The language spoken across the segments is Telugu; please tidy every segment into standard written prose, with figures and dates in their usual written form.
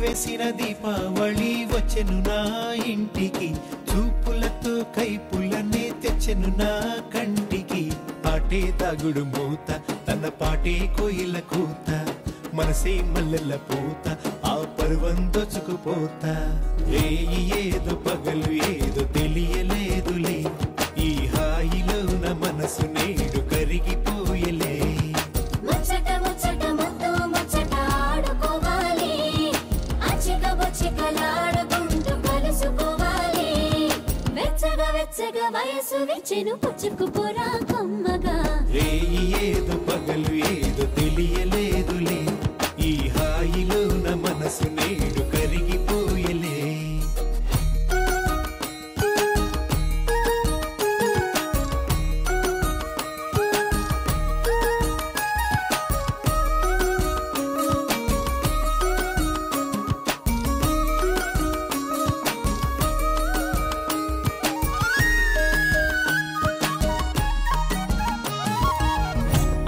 వేసిన దీపావళి వచ్చెను నా ఇంటికి చూపులతో కైపులనే తెచ్చెను నా కంటికి పాటే దాగుడు మూత తన పాటే కోయిల కూత మనసే మల్లెల పూత ఆ పర్వం దోచుకుపోతా ఏదో పగలు ఏదో తెలియలేదులే ఈ హాయిలో నా మనసు నేడు కరిగిపోయలే వయసు వెచ్చెను పుచ్చుకుపోరా కమ్మగా ఏదో పగలు ఏదో తెలియలేదులే ఈ హాయిలో నా మనసు నేడు కరిగిపోయలే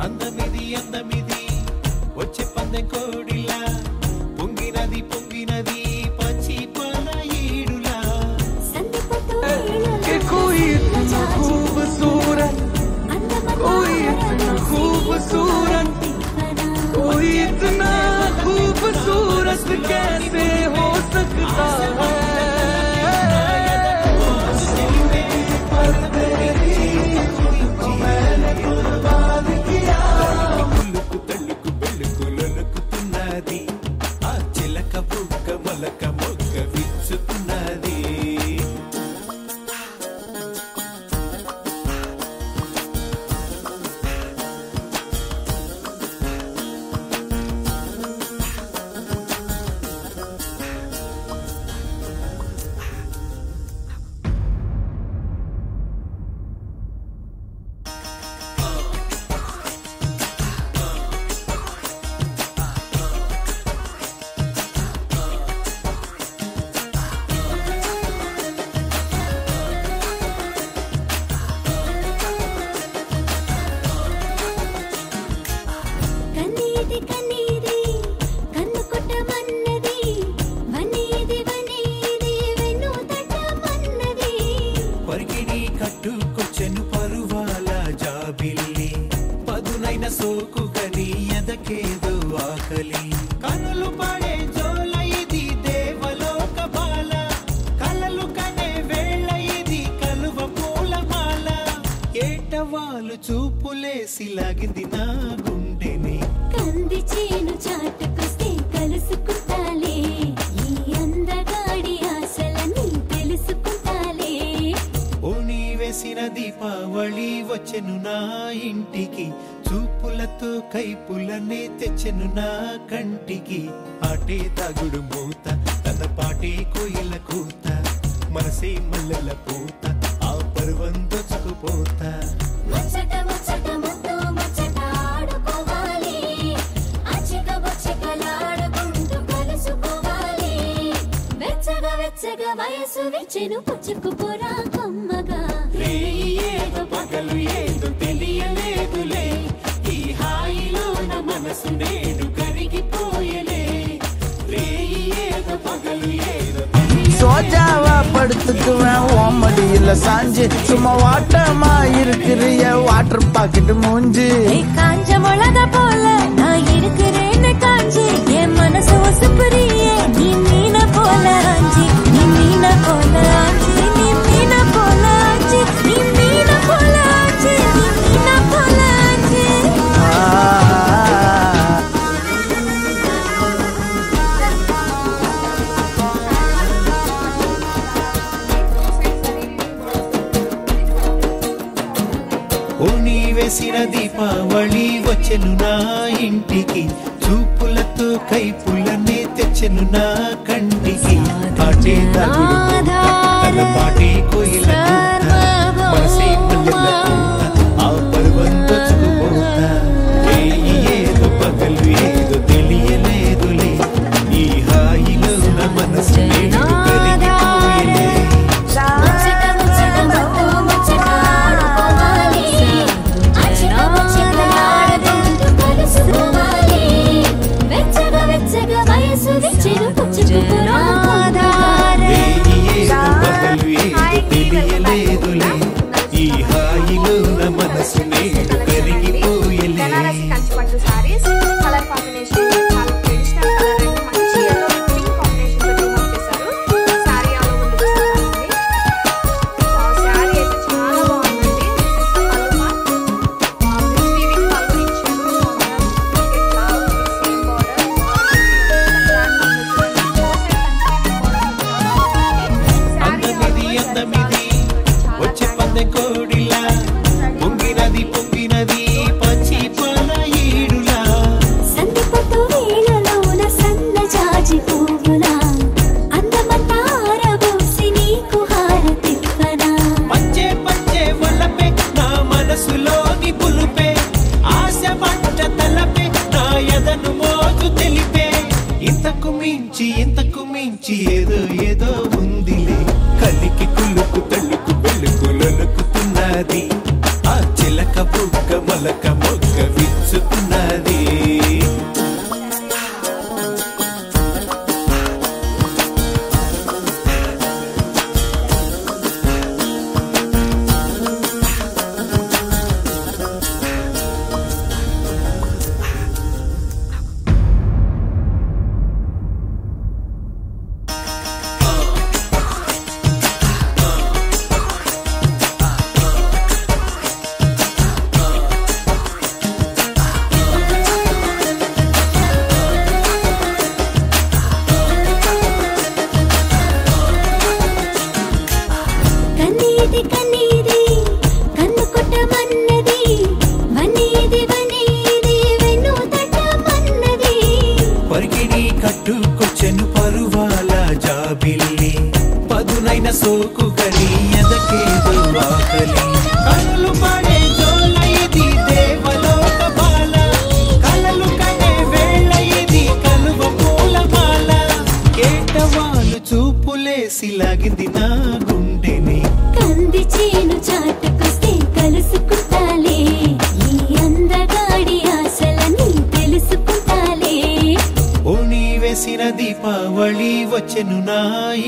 అందమిది వచ్చే పందెం కోడిలా పొంగినది పచ్చి పాల ఈడులా कोई इतना खूबसूरत कोई इतना खूबसूरत कोई इतना खूबसूरत कैसे हो सकता है కట్టుకొచ్చెను పరువాల జాబిల్లి పదునైన సోకుగని ఎదకేదో ఆకలి కనులు పడే జోల ఇది దేవలోక బాల కలలు కనే వేళ ఇది కలువ పూలమాల ఏటవాలు చూపులేసి లాగింది నా గుండెని కంది చేను చాటుకొస్తే కలుసుకుంటాలే ఈ అందగాడి ఆశలని తెలుసుకుంటాలే వేసిన దీపావళి వచ్చెను నా ఇంటికి చూపులతో కైపులనే తెచ్చెను నా కంటికి ఆటే దాగుడు మూత తన పాటే కోయిల కూత మనసే మల్లెల పూత ఆ పర్వం దోచుకుపోతా వయసు వెచ్చెను పుచ్చుకుపోరా కమ్మగా ఏదో పగలు ఏదో తెలియలేదులే ఈ హాయిలో నా మనసు నేడు కరిగిపోయలే ఏదో పగలు ఏదో சோஜாவா படுத்துக்குவேன் ஓமடியில சாஞ்சு சும்மா வாட்டமா இருக்கிறிய வாட்டர் பாக்கெட் மூஞ்சி காஞ்ச மிளக போல நான் இருக்கிறேன்னு காஞ்சி என் மனசு ஒசுப்புறிய நீ மீன போல ஆஞ்சி நீ மீன போல ஆஞ்சி நீ மீன போல ஆஞ்சி நீ மீன போல ஆஞ்சி நீ மீன போல ஆஞ்சி వేసిన దీపావళి వచ్చెను నా ఇంటికి చూపులతో కైపులనే తెచ్చెను నా కంటికి పాటే దాగుడు మూత తన పాటే కోయిల కూత మించి ఏదో ఏదో ఉందిలే కలికి కులుకు తల్లుకు పెళ్ళుకు లొలుకుతున్నది ఆ చిలక బుక్క మొలక మొక్క విచ్చుతున్నది కట్టుకొచ్చెను పరువాల జాబిల్లి పదునైన సోకు గని ఎదకేదో ఆకలి కళ్ళు పడే జోల ఇది దేవలోక బాల కలలు కనే వేళ ఇది కలువ పూలమాల కేటవాలు చూపులేసి లాగింది నా గుండెని కంది చేను చాటుకొస్తే కలుసుకుంటాలే ఈ అందగాడి ఆశలని తెలుసుకుంటాలే ఓణి వేసిన దీపావళి వచ్చెను నా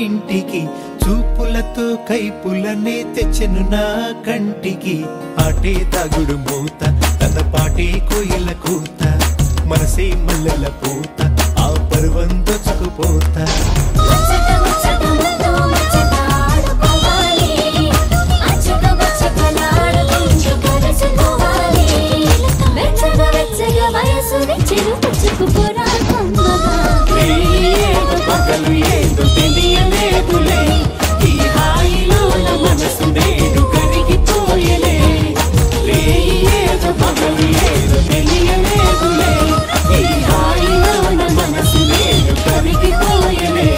ఇంటికి చూపులతో కైపులనే తెచ్చెను నా కంటికి ఆటే తాగుడు మూత తన పాటే కోయిల కూత మనసే మల్లెల పూత ఆ పర్వం దోచుకుపోతా పగలు ఏదో తెలియలేదులే ఈ హాయిలో నా మనసు నేడు కరిగిపోయలే ఏదో పగలు ఏదో తెలియలేదులే ఈ హాయిలో నా మనసు నేడు కరిగిపోయలే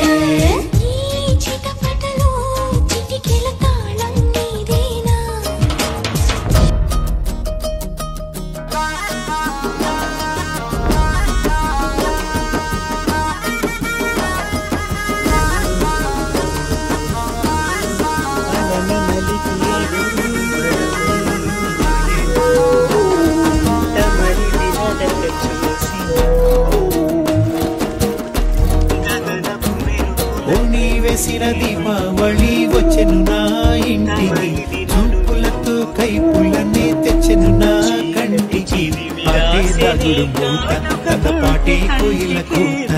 ఓణి వేసిన దీపావళి వచ్చెను నా ఇంటికి చూపులతో కైపులనే తెచ్చెను నా కంటికి ఆటే దాగుడు మూత తన పాటే కోయిల కూత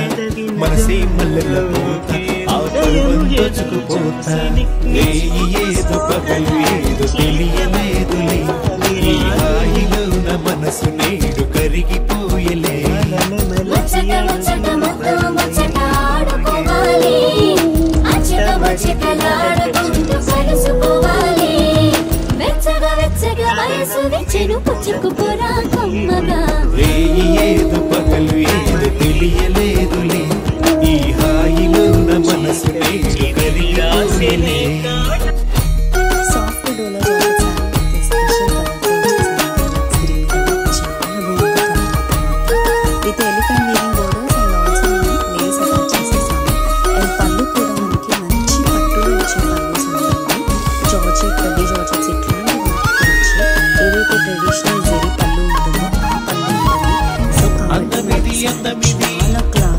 మనసే మల్లెల పూత ఆ పర్వం దోచుకుపోతా ఏదో పగలు ఏదో తెలియలేదులే ఈ హాయిలో నా మనసు నేడు కరిగిపోయలే ఏదో పగలు ఏదో తెలియలేదులే ఈ హాయిలో నా మనసు నేడు కరిగిపోయలే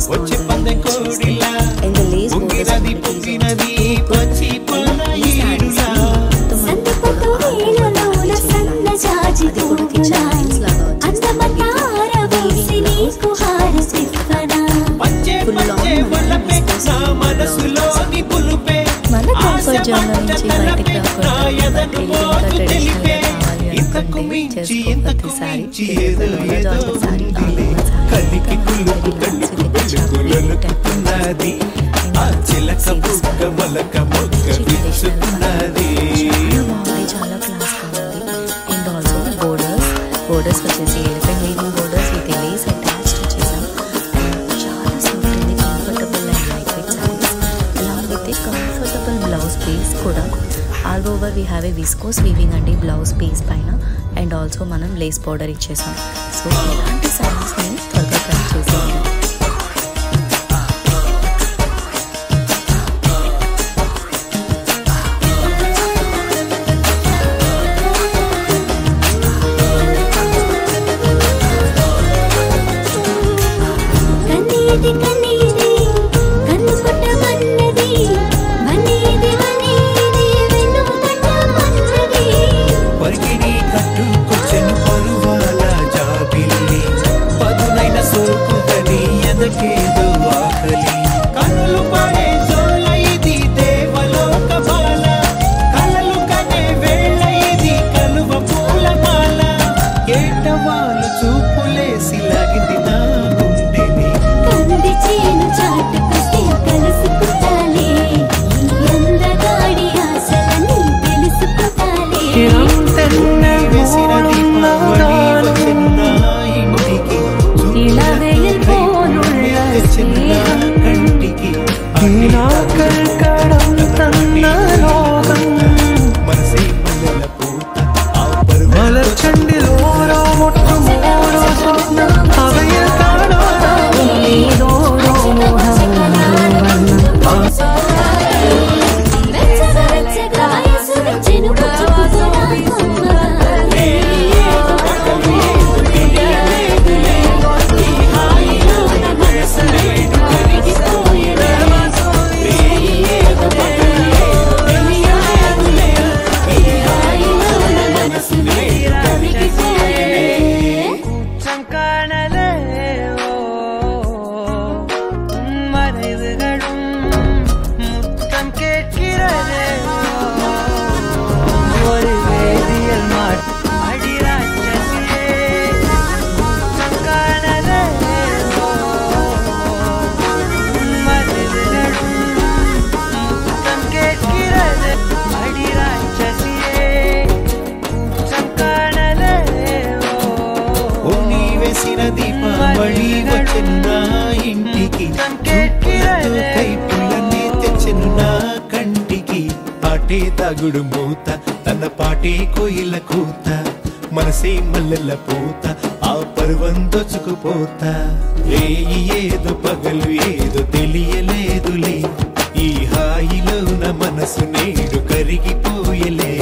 వచ్చే పందె కోడిలా పొంగినది పొంగినది పచ్చి పొన్న ఈడులా పంచే పంచే వల్లపే నా మనసులోని పులుపే నా ఎదను మోజు తెలిపే ఇంతకు మించి ఏదో ఏదో ఉందిలే కలికి కులుకు కళ్ళుకు పెళ్ళుకు లొలుకుతున్నది ఆ చిలక బుక్క మొలక మొక్క విచ్చుతున్నది చాలా క్లాస్ అండ్ ఆల్సో బోర్డర్స్ వచ్చేసి elephant weaving borders with lace attached వచ్చేసాం చాలా soft and comfortable and light weight saris along with comfortable blouse piece కూడా all over we have a viscose weaving అండి బ్లౌజ్ పీస్ పైన అండ్ ఆల్సో మనం లేస్ బోర్డర్ 4 ఇచ్చేసాం. సో ఇలాంటి సారీస్ని త్వరగా కట్ చేసేయండి. వేసిన దీపావళి వచ్చిన ఇంటికి తెచ్చిన కంటికి మనసే మల్లెల పూత ఆ మలచండిలో మొట్టు మోరో స్వప్న అవయ దీపావళి వచ్చిన ఇంటికి కైపులన్నీ తెచ్చిన కంటికి పాటే తాగుడు మూత తన పాటే కోయిల కూత మనసే మల్లెల పూత ఆ పర్వం దొచ్చుకుపోతా ఏదో పగలు ఏదో తెలియలేదులే ఈ హాయిలో నా మనసు నేడు కరిగిపోయలే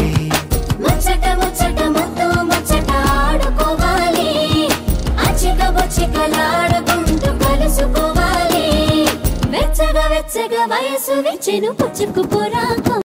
ముచ్చట ముచ్చట ముద్దు ముచ్చట ఆడుకోవాలి చికలాడుకుంటూ కలుసుకోవాలి వెచ్చగా వెచ్చగా వయసు విచ్చెను పుచ్చుకుపోరాకు